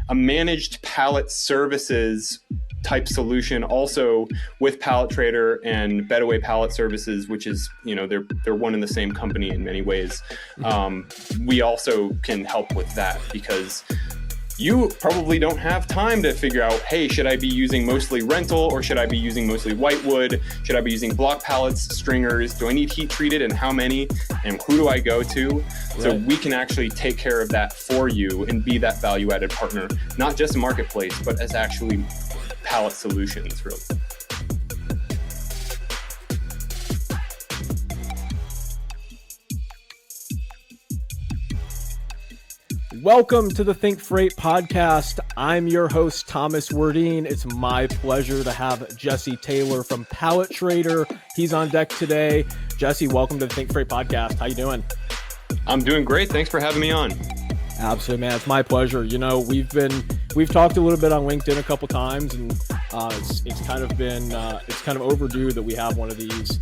a managed pallet services type solution also with Pallet Trader and Betaway Pallet Services, which is, they're one and the same company in many ways. We also can help with that because you probably don't have time to figure out, hey, should I be using mostly rental or should I be using mostly whitewood? Should I be using block pallets, stringers? Do I need heat treated and how many? And who do I go to? Right. So we can actually take care of that for you and be that value added partner, not just a marketplace, but as actually pallet solutions, really. Welcome to the ThinkFreight Podcast. I'm your host, Thomas Wardeen. It's my pleasure to have Jesse Taylor from Pallet Trader. He's on deck today. Jesse, welcome to the ThinkFreight Podcast. How you doing? I'm doing great. Thanks for having me on. Absolutely, man. It's my pleasure. We've talked a little bit on LinkedIn a couple times, and it's kind of overdue that we have one of these.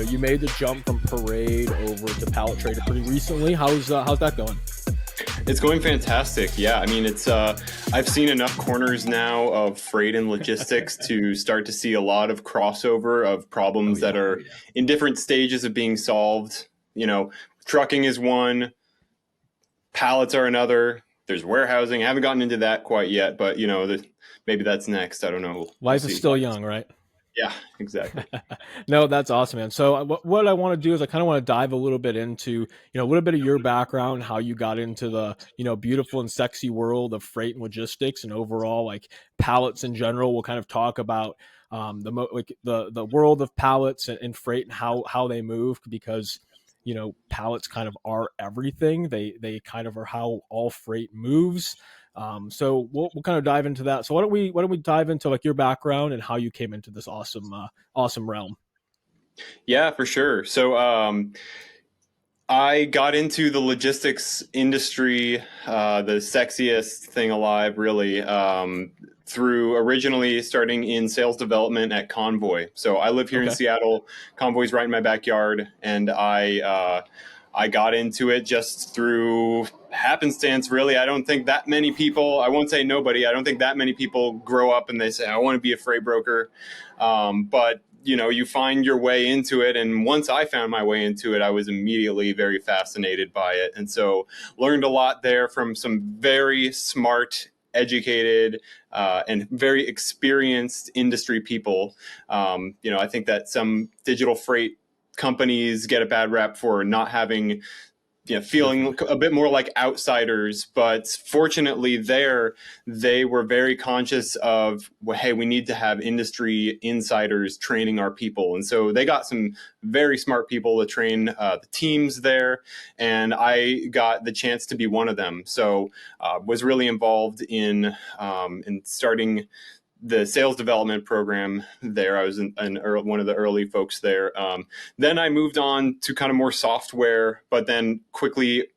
You made the jump from Parade over to Pallet Trader pretty recently. How's that going? It's going fantastic. Yeah, I mean, I've seen enough corners now of freight and logistics to start to see a lot of crossover of problems that are in different stages of being solved. Trucking is one, pallets are another. There's warehousing. I haven't gotten into that quite yet, but maybe that's next. I don't know. Life is still young, right? Yeah, exactly. No, that's awesome, man. So what I want to do is I kind of want to dive a little bit into, a little bit of your background, how you got into the, beautiful and sexy world of freight and logistics and overall like pallets in general. We'll kind of talk about the world of pallets and freight and how they move because, pallets kind of are everything. They kind of are how all freight moves. So we'll kind of dive into that. So why don't we dive into like your background and how you came into this awesome realm? Yeah, for sure. So, I got into the logistics industry, the sexiest thing alive, really, through originally starting in sales development at Convoy. So I live here in Seattle. Convoy's right in my backyard, and I got into it just through happenstance, really. I don't think that many people, I won't say nobody, I don't think that many people grow up and they say, I want to be a freight broker. But you find your way into it. And once I found my way into it, I was immediately very fascinated by it. And so learned a lot there from some very smart, educated, and very experienced industry people. I think that some digital freight companies get a bad rap for not having, feeling a bit more like outsiders, but fortunately they were very conscious of, well, hey, we need to have industry insiders training our people. And so they got some very smart people to train the teams there. And I got the chance to be one of them. So was really involved in starting the sales development program there. I was one of the early folks there. Then I moved on to kind of more software, but then quickly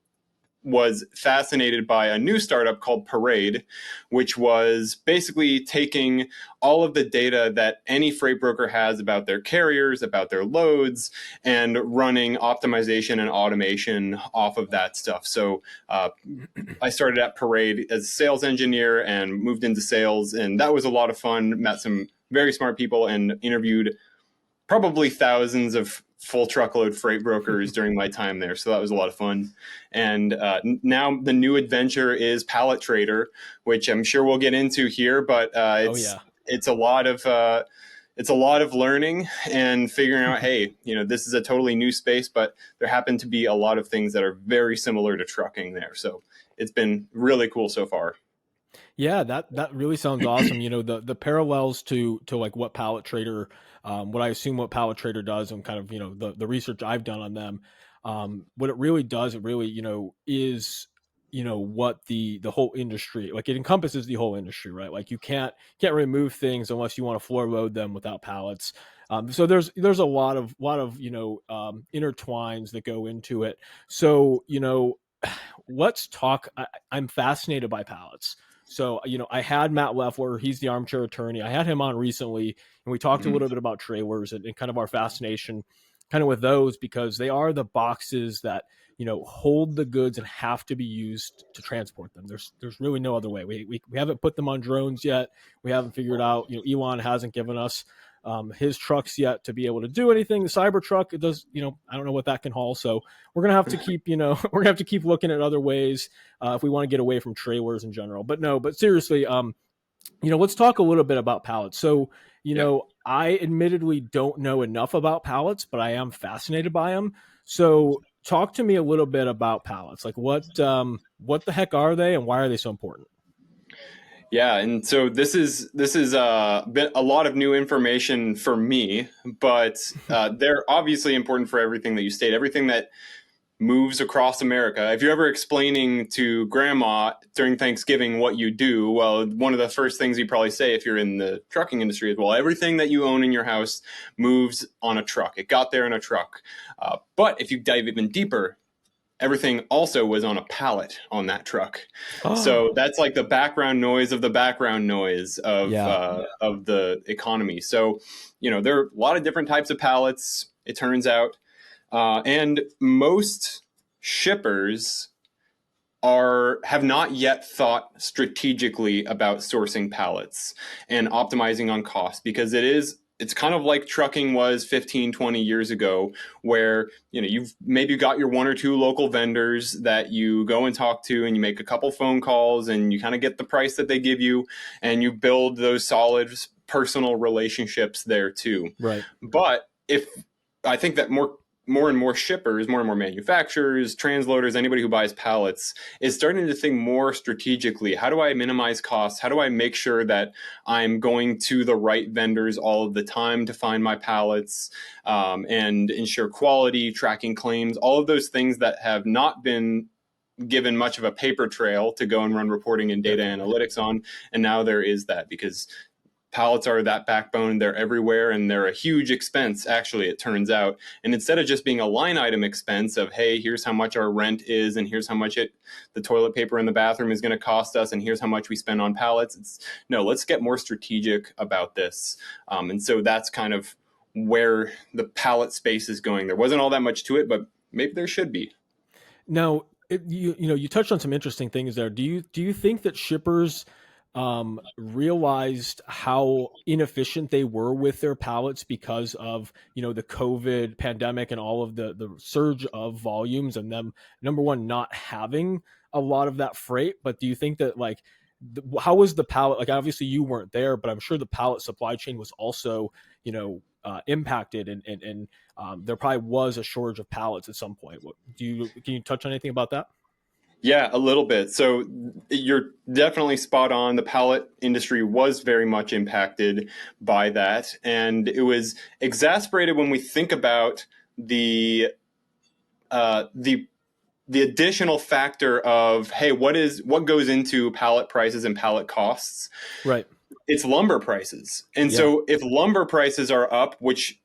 was fascinated by a new startup called Parade, which was basically taking all of the data that any freight broker has about their carriers, about their loads, and running optimization and automation off of that stuff. So I started at Parade as a sales engineer and moved into sales, and that was a lot of fun. Met some very smart people and interviewed probably thousands of full truckload freight brokers during my time there. So that was a lot of fun. And now the new adventure is Pallet Trader, which I'm sure we'll get into here, but it's a lot of learning and figuring out, hey, this is a totally new space, but there happen to be a lot of things that are very similar to trucking there. So it's been really cool so far. Yeah, that really sounds awesome. The parallels to like what Pallet Trader, what I assume what Pallet Trader does, and kind of the research I've done on them. What it really does, is what the whole industry, like it encompasses the whole industry, right? Like you can't really move things unless you want to floor load them without pallets. So there's a lot of intertwines that go into it. So let's talk. I'm fascinated by pallets. So, I had Matt Leffler, he's the armchair attorney. I had him on recently, and we talked a little bit about trailers and kind of our fascination kind of with those, because they are the boxes that hold the goods and have to be used to transport them. There's really no other way. We haven't put them on drones yet. We haven't figured out, Elon hasn't given us his trucks yet to be able to do anything. The Cybertruck, it does, I don't know what that can haul. So we're going to have to keep, we're going to have to keep looking at other ways if we want to get away from trailers in general. But seriously, let's talk a little bit about pallets. So, I admittedly don't know enough about pallets, but I am fascinated by them. So talk to me a little bit about pallets. Like what the heck are they and why are they so important? Yeah, and so this is been a lot of new information for me, but they're obviously important for everything that you state, everything that moves across America. If you're ever explaining to grandma during Thanksgiving what you do, well, one of the first things you probably say if you're in the trucking industry is, well, everything that you own in your house moves on a truck. It got there in a truck. But if you dive even deeper, everything also was on a pallet on that truck. Oh. So that's like the background noise of the background noise of the economy. So, there are a lot of different types of pallets, it turns out. And most shippers have not yet thought strategically about sourcing pallets and optimizing on cost, because it's kind of like trucking was 15, 20 years ago, where, you've maybe got your one or two local vendors that you go and talk to and you make a couple phone calls and you kind of get the price that they give you and you build those solid personal relationships there too. Right. But I think that more and more shippers, more and more manufacturers, transloaders, anybody who buys pallets is starting to think more strategically. How do I minimize costs? How do I make sure that I'm going to the right vendors all of the time to find my pallets and ensure quality, tracking claims, all of those things that have not been given much of a paper trail to go and run reporting and data analytics on. And now there is that, because pallets are that backbone. They're everywhere, and they're a huge expense, actually, it turns out. And instead of just being a line item expense of, hey, here's how much our rent is, and here's how much the toilet paper in the bathroom is going to cost us, and here's how much we spend on pallets. Let's get more strategic about this. And so that's kind of where the pallet space is going. There wasn't all that much to it, but maybe there should be. Now, you touched on some interesting things there. Do you think that shippers realized how inefficient they were with their pallets because of, the COVID pandemic and all of the surge of volumes and them, number one, not having a lot of that freight? But do you think that how was the pallet? Like, obviously you weren't there, but I'm sure the pallet supply chain was also, impacted and there probably was a shortage of pallets at some point. Can you touch on anything about that? Yeah, a little bit. So you're definitely spot on. The pallet industry was very much impacted by that. And it was exacerbated when we think about the additional factor of, hey, what goes into pallet prices and pallet costs? Right. It's lumber prices. And so if lumber prices are up, which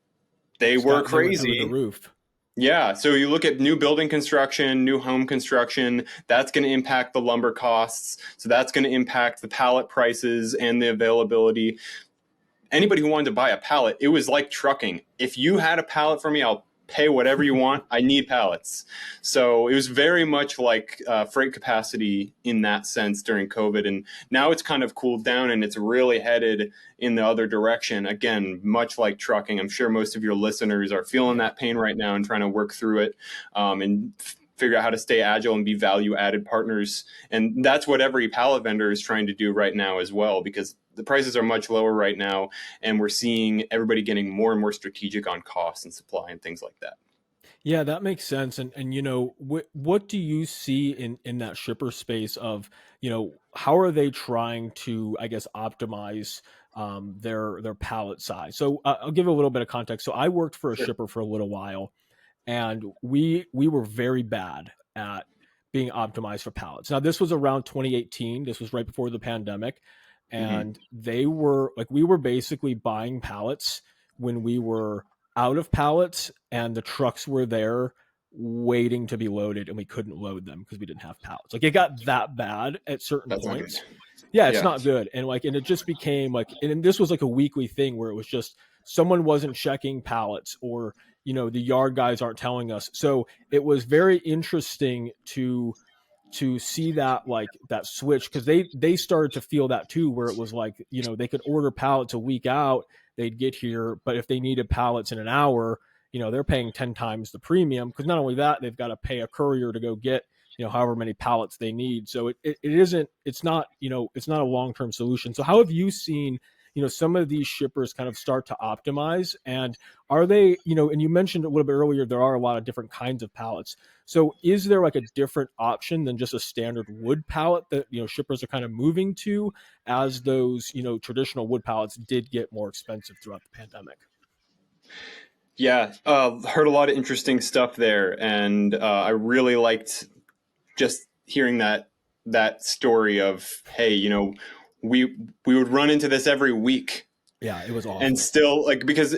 they were crazy. The roof. Yeah. So you look at new building construction, new home construction, that's going to impact the lumber costs. So that's going to impact the pallet prices and the availability. Anybody who wanted to buy a pallet, it was like trucking. If you had a pallet for me, I'll pay whatever you want. I need pallets. So it was very much like freight capacity in that sense during COVID. And now it's kind of cooled down and it's really headed in the other direction. Again, much like trucking, I'm sure most of your listeners are feeling that pain right now and trying to work through it and figure out how to stay agile and be value-added partners. And that's what every pallet vendor is trying to do right now as well, because the prices are much lower right now, and we're seeing everybody getting more and more strategic on cost and supply and things like that. Yeah, that makes sense. And what do you see in that shipper space of, how are they trying to, I guess, optimize their pallet size? So I'll give a little bit of context. So I worked for a shipper for a little while, and we were very bad at being optimized for pallets. Now, this was around 2018. This was right before the pandemic. And we were basically buying pallets when we were out of pallets and the trucks were there waiting to be loaded and we couldn't load them because we didn't have pallets. Like, it got that bad at certain points. Yeah, it's not good. And it just became and this was like a weekly thing where it was just someone wasn't checking pallets, or the yard guys aren't telling us. So it was very interesting to see that, like, that switch, because they started to feel that too, where it was like, they could order pallets a week out, they'd get here, but if they needed pallets in an hour, they're paying 10 times the premium, because not only that, they've got to pay a courier to go get however many pallets they need. So it's not it's not a long-term solution. So how have you seen some of these shippers kind of start to optimize? And are they, and you mentioned a little bit earlier, there are a lot of different kinds of pallets. So is there like a different option than just a standard wood pallet that, shippers are kind of moving to, as those, traditional wood pallets did get more expensive throughout the pandemic? Yeah, heard a lot of interesting stuff there, and I really liked just hearing that story of, hey, we would run into this every week, Yeah, it was and awful. still, like, because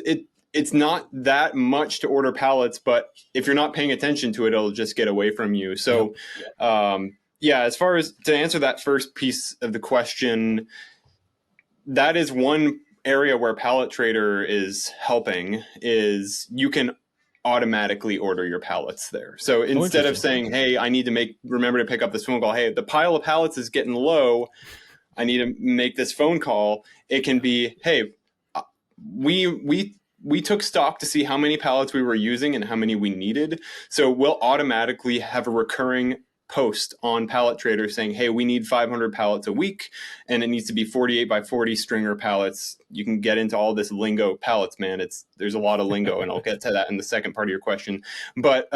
it's not that much to order pallets, but if you're not paying attention to it, it'll just get away from you. So, yeah, as far as to answer that first piece of the question, that is one area where PalletTrader is helping, is you can automatically order your pallets there. So Oh, instead of interesting. saying, hey, I need to remember to pick up this phone call, hey, the pile of pallets is getting low, I need to make this phone call, it can be, hey, we took stock to see how many pallets we were using and how many we needed. So we'll automatically have a recurring post on PalletTrader saying, hey, we need 500 pallets a week, and it needs to be 48 by 40 stringer pallets. You can get into all this lingo. Pallets, man, there's a lot of lingo, and I'll get to that in the second part of your question. But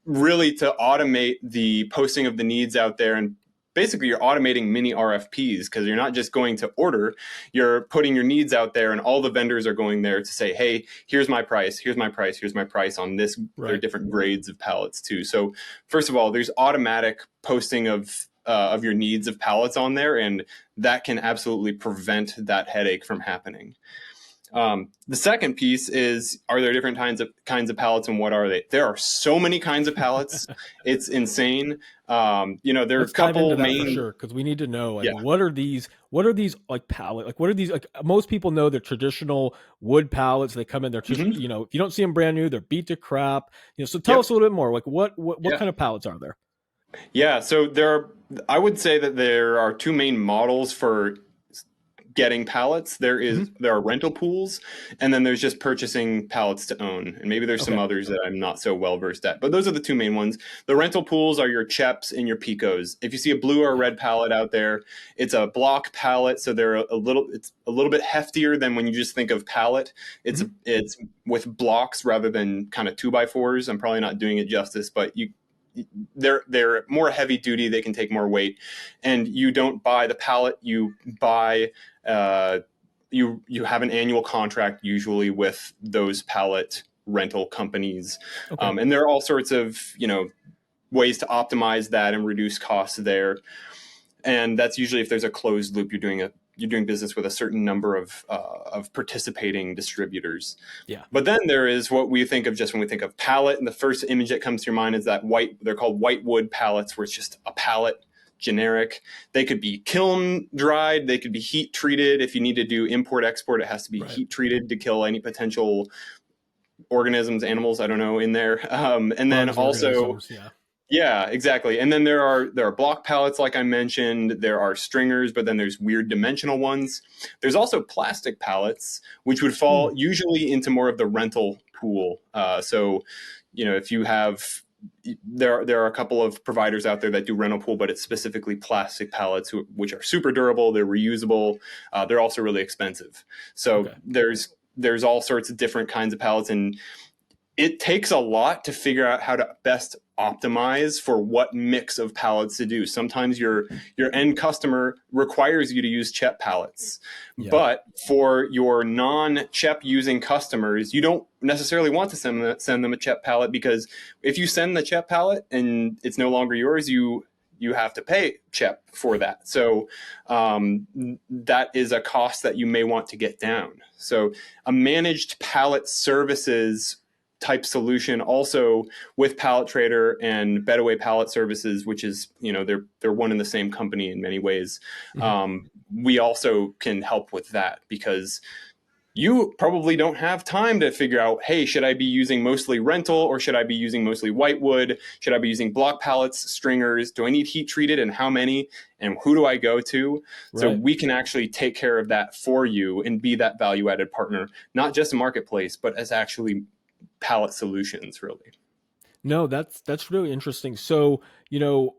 really, to automate the posting of the needs out there, and basically you're automating mini RFPs, because you're not just going to order, you're putting your needs out there, and all the vendors are going there to say, hey, here's my price, here's my price, here's my price on this. Right. There are different grades of pallets too. So first of all, there's automatic posting of your needs of pallets on there, and that can absolutely prevent that headache from happening. The second piece is, are there different kinds of pallets, and what are they? There are so many kinds of pallets. It's insane. There are Let's a dive into couple that for main. sure, because we need to know, like, Yeah. what are these like pallet, like, what are these, like, most people know they're traditional wood pallets, they come in, they're just, Mm-hmm. if you don't see them brand new, they're beat to crap, so tell Yep. us a little bit more, like, what Yeah. kind of pallets are there? Yeah. So I would say that there are two main models for getting pallets. There are rental pools, and then there's just purchasing pallets to own. And maybe there's some Okay. others that I'm not so well versed at, but those are the two main ones. The rental pools are your Cheps and your Picos. If you see a blue or a red pallet out there, it's a block pallet, so it's a little bit heftier than when you just think of pallet. It's with blocks rather than kind of 2x4s. I'm probably not doing it justice, but they're more heavy duty. They can take more weight, and you don't buy the pallet. You buy you have an annual contract usually with those pallet rental companies. Okay. And there are all sorts of ways to optimize that and reduce costs there. And that's usually if there's a closed loop, you're doing business with a certain number of participating distributors. Yeah. But then there is what we think of just when we think of pallet, and the first image that comes to your mind is that they're called white wood pallets, where it's just a pallet, generic. They could be kiln dried, they could be heat treated. If you need to do import export, it has to be heat treated to kill any potential organisms, animals, I don't know, in there. And then Bugs, also, organisms, yeah. yeah, exactly. And then there are block pallets, like I mentioned. There are stringers, but then there's weird dimensional ones. There's also plastic pallets, which would fall usually into more of the rental pool. So, if you have, there are a couple of providers out there that do rental pool, but it's specifically plastic pallets, which are super durable. They're reusable. They're also really expensive. So there's all sorts of different kinds of pallets, and it takes a lot to figure out how to best optimize for what mix of pallets to do. Sometimes your end customer requires you to use CHEP pallets, but for your non-CHEP using customers, you don't necessarily want to send them a CHEP pallet, because if you send the CHEP pallet and it's no longer yours, you have to pay CHEP for that. So that is a cost that you may want to get down. So a managed pallet services type solution, also with PalletTrader and Bedaway Pallet Services, which is, they're one and the same company in many ways. We also can help with that, because you probably don't have time to figure out, hey, should I be using mostly rental or should I be using mostly whitewood? Should I be using block pallets, stringers? Do I need heat treated and how many? And who do I go to? So Right. we can actually take care of that for you and be that value added partner, not just a marketplace, but as actually pallet solutions, really. No, that's really interesting. So,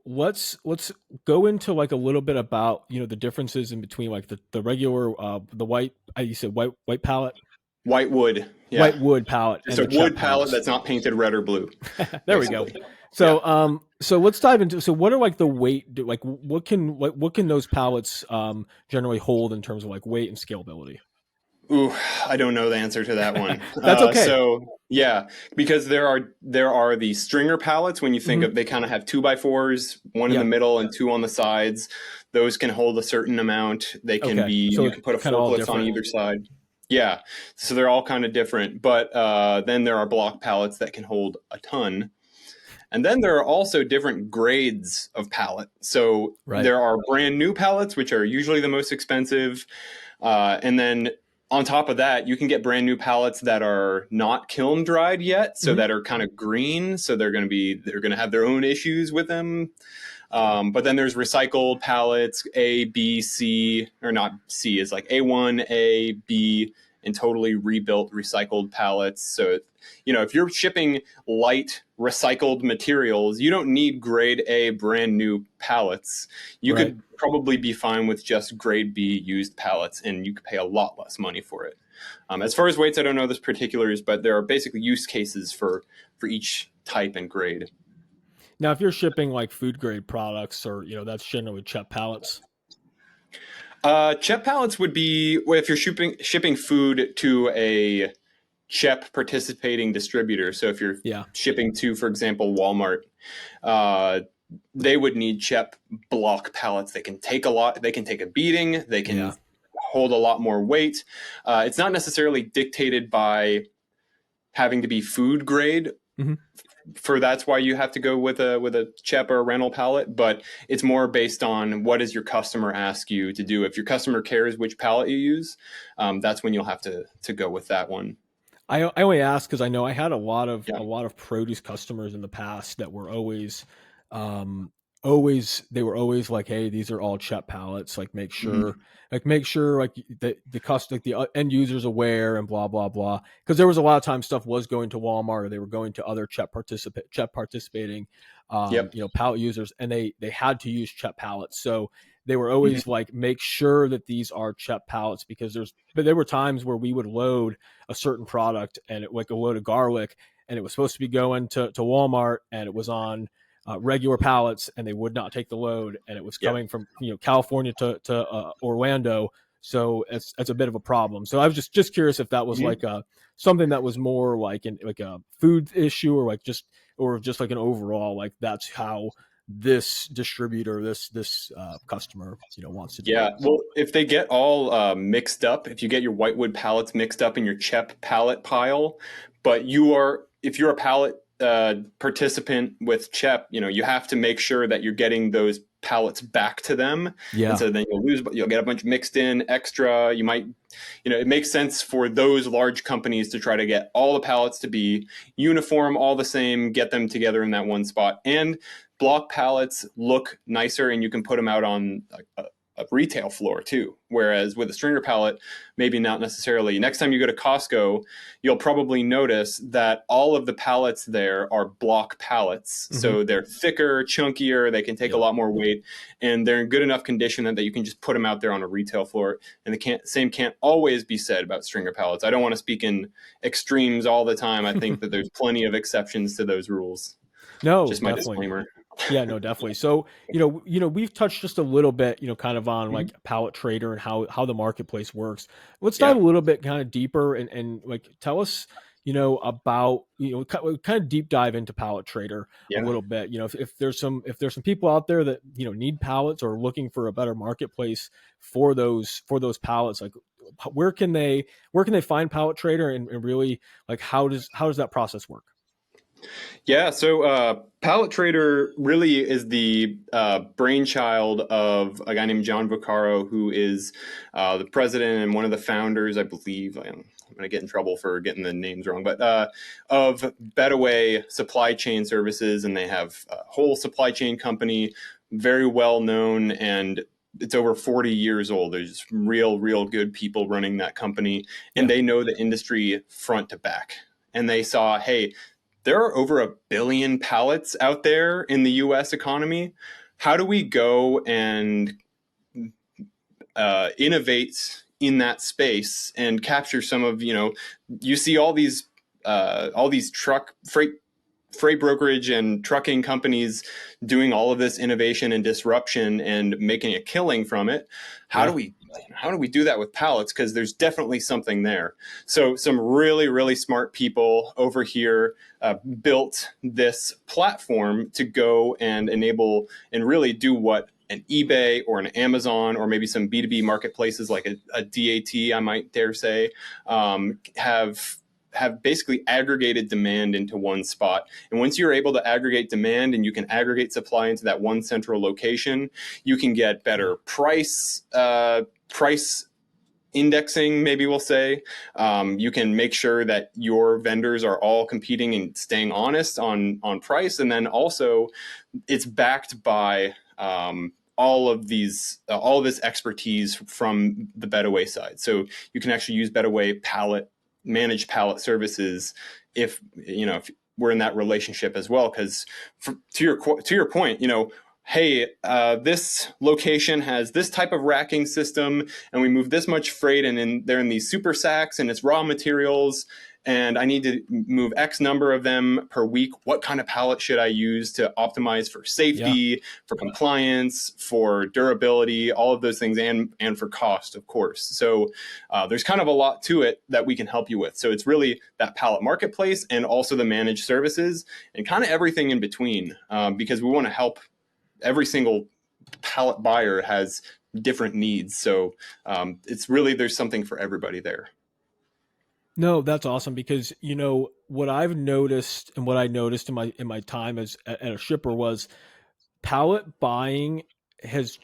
let's go into like a little bit about, the differences in between like the regular the white you said white pallet, White wood, yeah. white wood pallet Just and a the Chet wood pallet pallets. that's not painted red or blue, There we go. basically. Yeah. So let's dive into what are like the weight like what can those pallets generally hold in terms of like weight and scalability? Ooh, I don't know the answer to that one. That's okay. So yeah, because there are the stringer pallets. When you think Hmm. of, they kind of have 2x4s, one in the Yeah. middle and two on the sides. Those can hold a certain amount. They can Okay. be, So you it's can put a kind of all forklift on different. either side. Yeah, so they're all kind of different. But then there are block pallets that can hold a ton. And then there are also different grades of pallet. So Right. there are brand new pallets, which are usually the most expensive. And then on top of that, you can get brand new pallets that are not kiln dried yet, so Hmm. that are kind of green. So they're going to have their own issues with them. But then there's recycled pallets, A, B, C, or not C is like A1, A, B, and totally rebuilt recycled pallets. So, if you're shipping light recycled materials, you don't need grade A brand new pallets. You Right. could probably be fine with just grade B used pallets, and you could pay a lot less money for it. As far as weights, I don't know the particulars, but there are basically use cases for each type and grade. Now, if you're shipping like food grade products, or that's generally Chet pallets. CHEP pallets would be, well, if you're shipping food to a CHEP participating distributor. So if you're Yeah. shipping to, for example, Walmart, uh, they would need CHEP block pallets. They can take a lot. They can take a beating. They can Yeah. hold a lot more weight. It's not necessarily dictated by having to be food grade, Hmm. for that's why you have to go with a CHEP or a rental pallet, but it's more based on what does your customer ask you to do. If your customer cares which pallet you use, that's when you'll have to go with that one. I only ask because I know I had Yeah. a lot of produce customers in the past that were um, always they were always like, hey, these are all Chet pallets. Mm-hmm. Like make sure like the cost like the end users aware and blah blah blah. Because there was a lot of times stuff was going to Walmart or they were going to other Chet participating, Yep. pallet users, and they had to use Chet pallets. So they were always Mm-hmm. like, make sure that these are Chet pallets because but there were times where we would load a certain product and like a load of garlic and it was supposed to be going to Walmart and it was on regular pallets and they would not take the load and it was Yep. coming from California to Orlando, so it's a bit of a problem. So I was just curious if that was Mm-hmm. like something that was more like like a food issue or just like an overall like that's how this distributor this customer wants to do it. Yeah. Well, if they get all mixed up, if you get your whitewood pallets mixed up in your CHEP pallet pile, but if you're a pallet participant with CHEP, you have to make sure that you're getting those pallets back to them. And Yeah. so then you'll get a bunch mixed in extra. You might, it makes sense for those large companies to try to get all the pallets to be uniform, all the same, get them together in that one spot. And block pallets look nicer and you can put them out on a retail floor too. Whereas with a stringer pallet, maybe not necessarily. Next time you go to Costco, you'll probably notice that all of the pallets there are block pallets. Hmm. So they're thicker, chunkier, they can take a Yep. lot more weight, and they're in good enough condition that you can just put them out there on a retail floor. And the same can't always be said about stringer pallets. I don't want to speak in extremes all the time. I think that there's plenty of exceptions to those rules. No, Just my definitely. disclaimer. Yeah, no, definitely. So, we've touched just a little bit, kind of on Mhm. like Pallet Trader and how the marketplace works. Let's dive Yeah. a little bit kind of deeper and like tell us, about, kind of deep dive into Pallet Trader a Yeah. little bit. If there's some people out there that, need pallets or looking for a better marketplace for those pallets, like where can they find Pallet Trader and really like how does that process work? Yeah, so Pallet Trader really is the brainchild of a guy named John Vaccaro, who is the president and one of the founders, I believe. I'm going to get in trouble for getting the names wrong, but of Betaway Supply Chain Services, and they have a whole supply chain company, very well known, and it's over 40 years old. There's real good people running that company, and they know the industry front to back. And they saw, hey, there are over 1 billion pallets out there in the US economy. How do we go and innovate in that space and capture some of, you see all these freight brokerage and trucking companies doing all of this innovation and disruption and making a killing from it. How do we do that with pallets? Because there's definitely something there. So some really smart people over here built this platform to go and enable and really do what an eBay or an Amazon or maybe some B2B marketplaces like a DAT, I might dare say, have basically aggregated demand into one spot. And once you're able to aggregate demand and you can aggregate supply into that one central location, you can get better price indexing, maybe we'll say. You can make sure that your vendors are all competing and staying honest on price. And then also it's backed by all of this expertise from the Betaway side. So you can actually use Betaway managed pallet services if we're in that relationship as well. Because to your point, hey, this location has this type of racking system, and we move this much freight, and they're in these super sacks, and it's raw materials, and I need to move X number of them per week. What kind of pallet should I use to optimize for safety, for compliance, for durability, all of those things, and for cost, of course. So there's kind of a lot to it that we can help you with. So it's really that pallet marketplace and also the managed services and kind of everything in between, because we want to help. Every single pallet buyer has different needs. So it's really, there's something for everybody there. No, that's awesome, because what I've noticed and what I noticed in my time as at a shipper was pallet buying has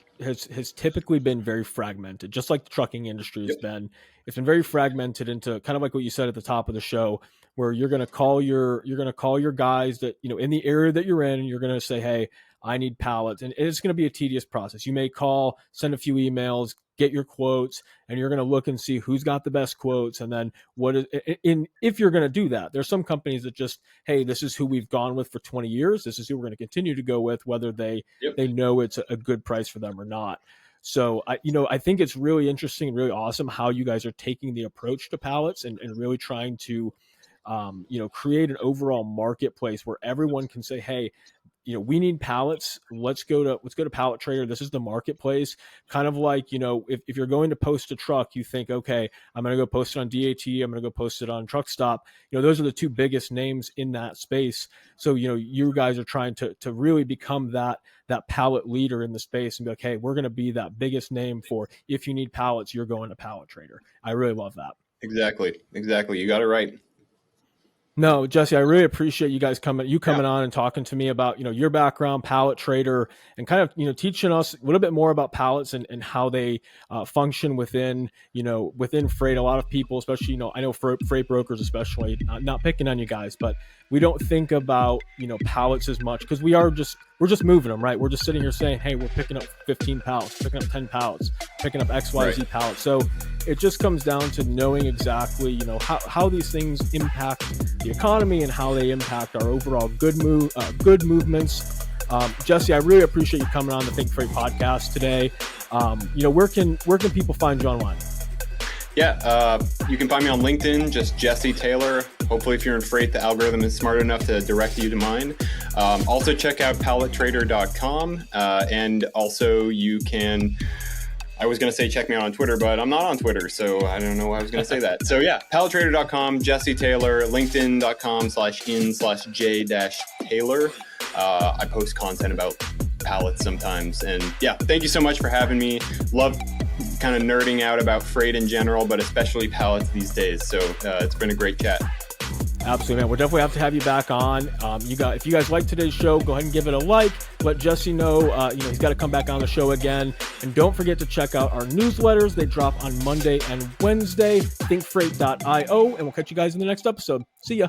typically been very fragmented, just like the trucking industry has been. It's been very fragmented into kind of like what you said at the top of the show, where you're going to call your guys that in the area that you're in, and you're going to say, hey, I need pallets, and it's going to be a tedious process. You may call, send a few emails, get your quotes, and you're going to look and see who's got the best quotes. And then if you're going to do that, there's some companies that just, hey, this is who we've gone with for 20 years. This is who we're going to continue to go with, whether they know it's a good price for them or not. So I think it's really interesting and really awesome how you guys are taking the approach to pallets and really trying to, create an overall marketplace where everyone can say, hey, we need pallets. Let's go to Pallet Trader. This is the marketplace. Kind of like, if you're going to post a truck, you think, okay, I'm going to go post it on DAT. I'm going to go post it on Truck Stop. Those are the two biggest names in that space. So, you guys are trying to really become that pallet leader in the space and be like, hey, we're going to be that biggest name for, if you need pallets, you're going to Pallet Trader. I really love that. Exactly. You got it right. No, Jesse, I really appreciate you guys coming on and talking to me about, your background, Pallet Trader, and kind of, teaching us a little bit more about pallets and how they function within freight. A lot of people, especially, I know freight brokers, especially, not picking on you guys, but we don't think about, pallets as much because we're just moving them, right? We're just sitting here saying, hey, we're picking up 15 pallets, picking up 10 pallets, picking up XYZ pallets. So it just comes down to knowing exactly, how these things impact the economy and how they impact our overall good movements. Jesse, I really appreciate you coming on the ThinkFreight podcast today. Where can people find you online? Yeah, you can find me on LinkedIn, just Jesse Taylor. Hopefully, if you're in freight, the algorithm is smart enough to direct you to mine. Also, check out PalletTrader.com. And also, you can, I was going to say check me out on Twitter, but I'm not on Twitter, so I don't know why I was going to say that. So yeah, PalletTrader.com, Jesse Taylor, LinkedIn.com/in/J-Taylor. I post content about pallets sometimes. And yeah, thank you so much for having me. Love kind of nerding out about freight in general, but especially pallets these days. So it's been a great chat. Absolutely, man. We'll definitely have to have you back on. If you guys like today's show, go ahead and give it a like. Let Jesse know, he's got to come back on the show again. And don't forget to check out our newsletters. They drop on Monday and Wednesday, thinkfreight.io. And we'll catch you guys in the next episode. See ya.